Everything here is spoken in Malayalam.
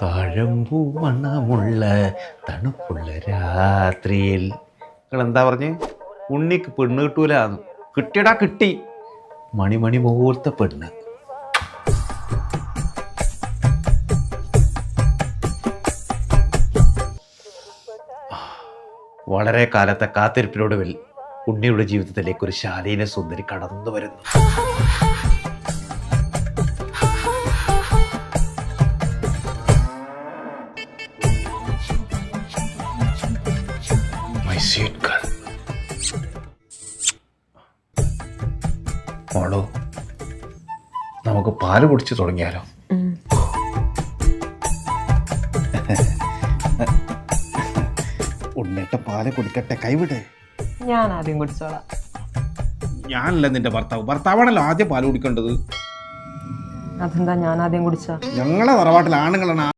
താഴമ്പൂ മണമുള്ള തണുപ്പുള്ള രാത്രിയിൽ. നിങ്ങൾ എന്താ പറഞ്ഞ്? ഉണ്ണിക്ക് പെണ്ണ് കിട്ടൂലാന്ന്. കിട്ടിയടാ, കിട്ടി. മണിമണി പോലത്തെ പെണ്ണ്. വളരെ കാലത്തെ കാത്തിരിപ്പിനൊടുവിൽ ഉണ്ണിയുടെ ജീവിതത്തിലേക്ക് ഒരു ശാലീന സുന്ദരി കടന്നു വരുന്നു. My sweet girl. മോളോ, നമുക്ക് പാല് കുടിച്ചു തുടങ്ങിയാലോ? ഉണ്ണിട്ട പാല് കുടിക്കട്ടെ, കൈവിടേ. ഞാൻ ആദ്യം കുടിച്ചോളാം. ഞാനല്ല നിന്റെ ഭർത്താവ്. ഭർത്താവാണല്ലോ ആദ്യം പാല് കുടിക്കേണ്ടത്. അതെന്താ ഞാൻ ആദ്യം കുടിച്ചാ? ഞങ്ങളെ തറവാട്ടിൽ ആണുങ്ങളാണ്